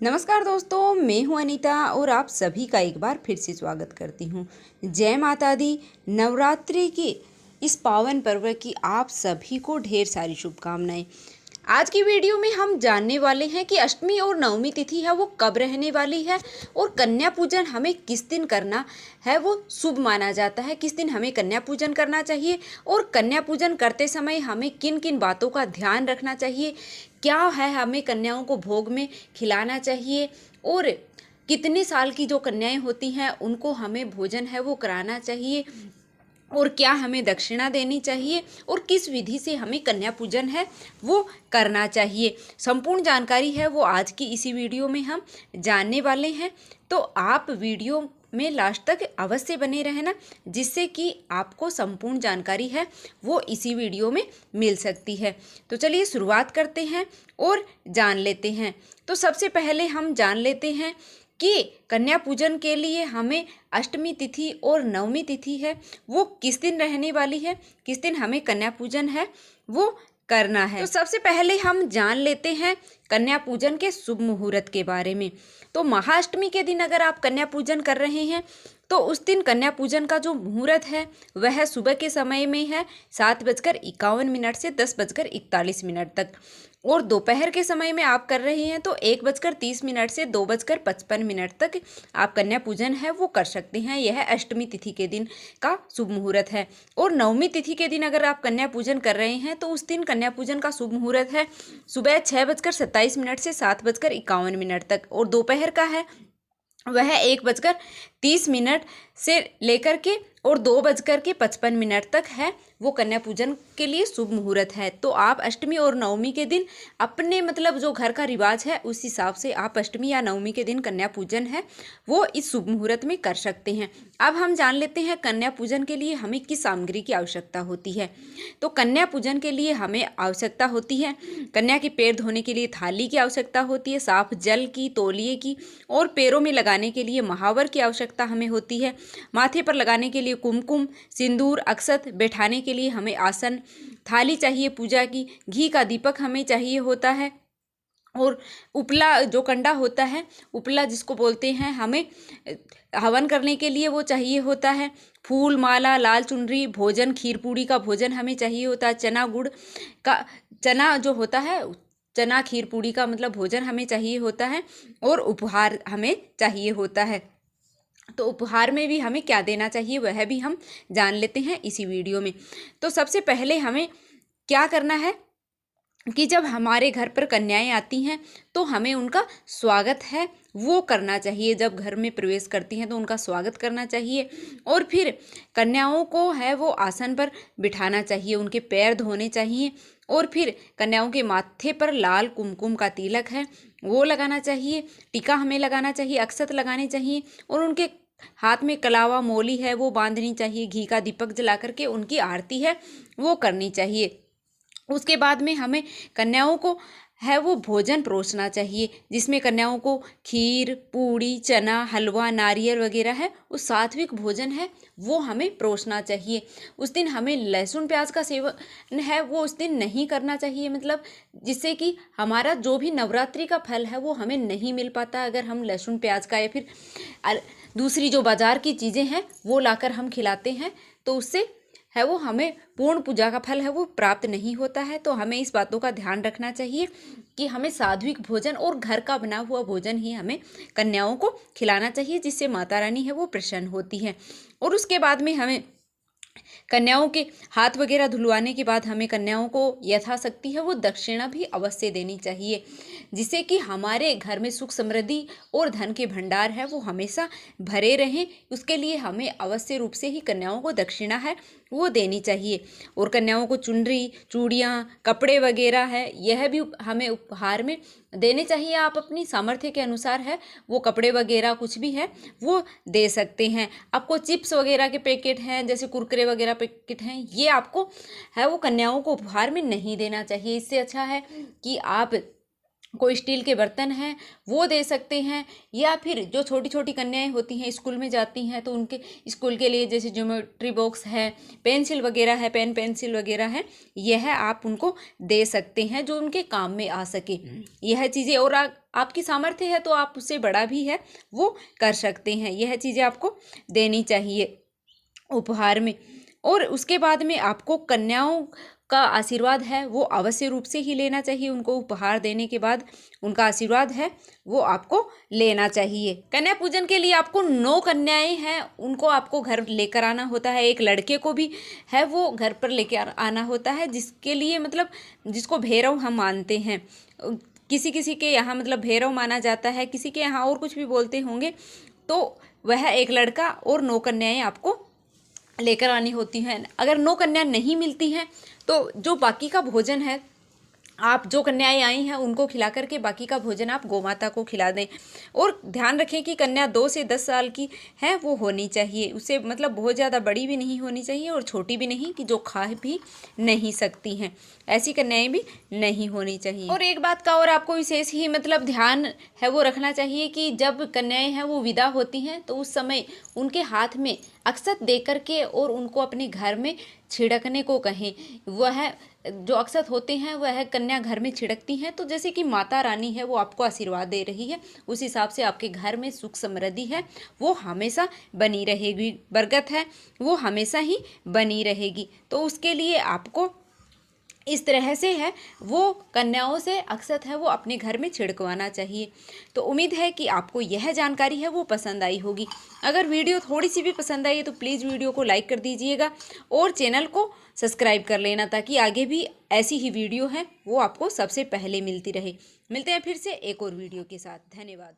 नमस्कार दोस्तों, मैं हूं अनीता और आप सभी का एक बार फिर से स्वागत करती हूं। जय माता दी। नवरात्रि की इस पावन पर्व की आप सभी को ढेर सारी शुभकामनाएं। आज की वीडियो में हम जानने वाले हैं कि अष्टमी और नवमी तिथि है वो कब रहने वाली है और कन्या पूजन हमें किस दिन करना है वो शुभ माना जाता है, किस दिन हमें कन्या पूजन करना चाहिए और कन्या पूजन करते समय हमें किन किन बातों का ध्यान रखना चाहिए, क्या है हमें कन्याओं को भोग में खिलाना चाहिए और कितने साल की जो कन्याएं होती हैं उनको हमें भोजन है वो कराना चाहिए और क्या हमें दक्षिणा देनी चाहिए और किस विधि से हमें कन्या पूजन है वो करना चाहिए। संपूर्ण जानकारी है वो आज की इसी वीडियो में हम जानने वाले हैं, तो आप वीडियो में लास्ट तक अवश्य बने रहना, जिससे कि आपको संपूर्ण जानकारी है वो इसी वीडियो में मिल सकती है। तो चलिए शुरुआत करते हैं और जान लेते हैं। तो सबसे पहले हम जान लेते हैं कि कन्या पूजन के लिए हमें अष्टमी तिथि और नवमी तिथि है वो किस दिन रहने वाली है, किस दिन हमें कन्या पूजन है वो करना है। तो सबसे पहले हम जान लेते हैं कन्या पूजन के शुभ मुहूर्त के बारे में। तो महाअष्टमी के दिन अगर आप कन्या पूजन कर रहे हैं तो उस दिन कन्या पूजन का जो मुहूर्त है वह सुबह के समय में है 7:51 से 10:41 तक, और दोपहर के समय में आप कर रहे हैं तो 1:30 से 2:55 तक आप कन्या पूजन है वो कर सकते हैं। यह अष्टमी तिथि के दिन का शुभ मुहूर्त है। और नवमी तिथि के दिन अगर आप कन्या पूजन कर रहे हैं तो उस दिन कन्या पूजन का शुभ मुहूर्त है सुबह 6:27 से 7:51 तक, और दोपहर का है वह 1:30 से लेकर के और 2:55 तक है वो कन्या पूजन के लिए शुभ मुहूर्त है। तो आप अष्टमी और नवमी के दिन अपने मतलब जो घर का रिवाज है उस हिसाब से आप अष्टमी या नवमी के दिन कन्या पूजन है वो इस शुभ मुहूर्त में कर सकते हैं। अब हम जान लेते हैं कन्या पूजन के लिए हमें किस सामग्री की आवश्यकता होती है। तो कन्या पूजन के लिए हमें आवश्यकता होती है कन्या के पैर धोने के लिए थाली की आवश्यकता होती है, साफ जल की, तौलिए की, और पैरों में लगाने के लिए महावर की आवश्यकता हमें होती है। माथे पर लगाने के लिए कुमकुम, सिंदूर, अक्षत, बैठाने के लिए हमें आसन, थाली चाहिए पूजा की, घी का दीपक हमें चाहिए होता है, और उपला जो कंडा होता है, उपला जिसको बोलते हैं, हमें हवन करने के लिए वो चाहिए होता है। फूल माला, लाल चुनरी, भोजन, खीर पूड़ी का भोजन हमें चाहिए होता है। चना गुड़ का, चना जो होता है, चना खीर पूड़ी का मतलब भोजन हमें चाहिए होता है, और उपहार हमें चाहिए होता है। तो उपहार में भी हमें क्या देना चाहिए वह भी हम जान लेते हैं इसी वीडियो में। तो सबसे पहले हमें क्या करना है कि जब हमारे घर पर कन्याएं आती हैं तो हमें उनका स्वागत है वो करना चाहिए। जब घर में प्रवेश करती हैं तो उनका स्वागत करना चाहिए, और फिर कन्याओं को है वो आसन पर बिठाना चाहिए, उनके पैर धोने चाहिए, और फिर कन्याओं के माथे पर लाल कुमकुम का तिलक है वो लगाना चाहिए, टीका हमें लगाना चाहिए, अक्षत लगाने चाहिए, और उनके हाथ में कलावा मोली है वो बांधनी चाहिए। घी का दीपक जला करके उनकी आरती है वो करनी चाहिए। उसके बाद में हमें कन्याओं को है वो भोजन परोसना चाहिए, जिसमें कन्याओं को खीर, पूड़ी, चना, हलवा, नारियल वगैरह है वो सात्विक भोजन है वो हमें परोसना चाहिए। उस दिन हमें लहसुन प्याज का सेवन है वो उस दिन नहीं करना चाहिए, मतलब जिससे कि हमारा जो भी नवरात्रि का फल है वो हमें नहीं मिल पाता अगर हम लहसुन प्याज का या फिर दूसरी जो बाजार की चीज़ें हैं वो लाकर हम खिलाते हैं, तो उससे है वो हमें पूर्ण पूजा का फल है वो प्राप्त नहीं होता है। तो हमें इस बातों का ध्यान रखना चाहिए कि हमें सात्विक भोजन और घर का बना हुआ भोजन ही हमें कन्याओं को खिलाना चाहिए, जिससे माता रानी है वो प्रसन्न होती है। और उसके बाद में हमें कन्याओं के हाथ वगैरह धुलवाने के बाद हमें कन्याओं को यथाशक्ति है वो दक्षिणा भी अवश्य देनी चाहिए, जिससे कि हमारे घर में सुख समृद्धि और धन के भंडार है वो हमेशा भरे रहें। उसके लिए हमें अवश्य रूप से ही कन्याओं को दक्षिणा है वो देनी चाहिए। और कन्याओं को चुनरी, चूड़ियाँ, कपड़े वगैरह है यह भी हमें उपहार में देने चाहिए। आप अपनी सामर्थ्य के अनुसार है वो कपड़े वगैरह कुछ भी है वो दे सकते हैं। आपको चिप्स वगैरह के पैकेट हैं, जैसे कुरकुरे वगैरह पैकेट हैं, ये आपको है वो कन्याओं को उपहार में नहीं देना चाहिए। इससे अच्छा है कि आप कोई स्टील के बर्तन हैं वो दे सकते हैं, या फिर जो छोटी छोटी कन्याएं होती हैं स्कूल में जाती हैं तो उनके स्कूल के लिए जैसे ज्योमेट्री बॉक्स है, पेंसिल वगैरह है, पेन पेंसिल वगैरह है, यह आप उनको दे सकते हैं जो उनके काम में आ सके। यह चीज़ें, और आपकी सामर्थ्य है तो आप उससे बड़ा भी है वो कर सकते हैं, यह चीज़ें आपको देनी चाहिए उपहार में। और उसके बाद में आपको कन्याओं का आशीर्वाद है वो अवश्य रूप से ही लेना चाहिए। उनको उपहार देने के बाद उनका आशीर्वाद है वो आपको लेना चाहिए। कन्या पूजन के लिए आपको 9 कन्याएं हैं उनको आपको घर लेकर आना होता है। एक लड़के को भी है वो घर पर लेकर आना होता है, जिसके लिए मतलब जिसको भैरव हम मानते हैं। किसी किसी के यहाँ मतलब भैरव माना जाता है, किसी के यहाँ और कुछ भी बोलते होंगे। तो वह एक लड़का और 9 कन्याएं आपको लेकर आनी होती हैं। अगर 9 कन्या नहीं मिलती हैं तो जो बाकी का भोजन है, आप जो कन्याएं आई हैं उनको खिला करके बाकी का भोजन आप गोमाता को खिला दें। और ध्यान रखें कि कन्या 2 से 10 साल की है वो होनी चाहिए, उसे मतलब बहुत ज़्यादा बड़ी भी नहीं होनी चाहिए और छोटी भी नहीं कि जो खा भी नहीं सकती हैं, ऐसी कन्याएं भी नहीं होनी चाहिए। और एक बात का और आपको विशेष ही मतलब ध्यान है वो रखना चाहिए कि जब कन्याएं हैं वो विदा होती हैं तो उस समय उनके हाथ में अक्षत दे करके और उनको अपने घर में छिड़कने को कहें। वह जो अक्षत होते हैं वह कन्या घर में छिड़कती हैं तो जैसे कि माता रानी है वो आपको आशीर्वाद दे रही है, उस हिसाब से आपके घर में सुख समृद्धि है वो हमेशा बनी रहेगी, बरकत है वो हमेशा ही बनी रहेगी। तो उसके लिए आपको इस तरह से है वो कन्याओं से अक्षत है वो अपने घर में छिड़कवाना चाहिए। तो उम्मीद है कि आपको यह जानकारी है वो पसंद आई होगी। अगर वीडियो थोड़ी सी भी पसंद आई है तो प्लीज़ वीडियो को लाइक कर दीजिएगा और चैनल को सब्सक्राइब कर लेना, ताकि आगे भी ऐसी ही वीडियो है वो आपको सबसे पहले मिलती रहे। मिलते हैं फिर से एक और वीडियो के साथ। धन्यवाद।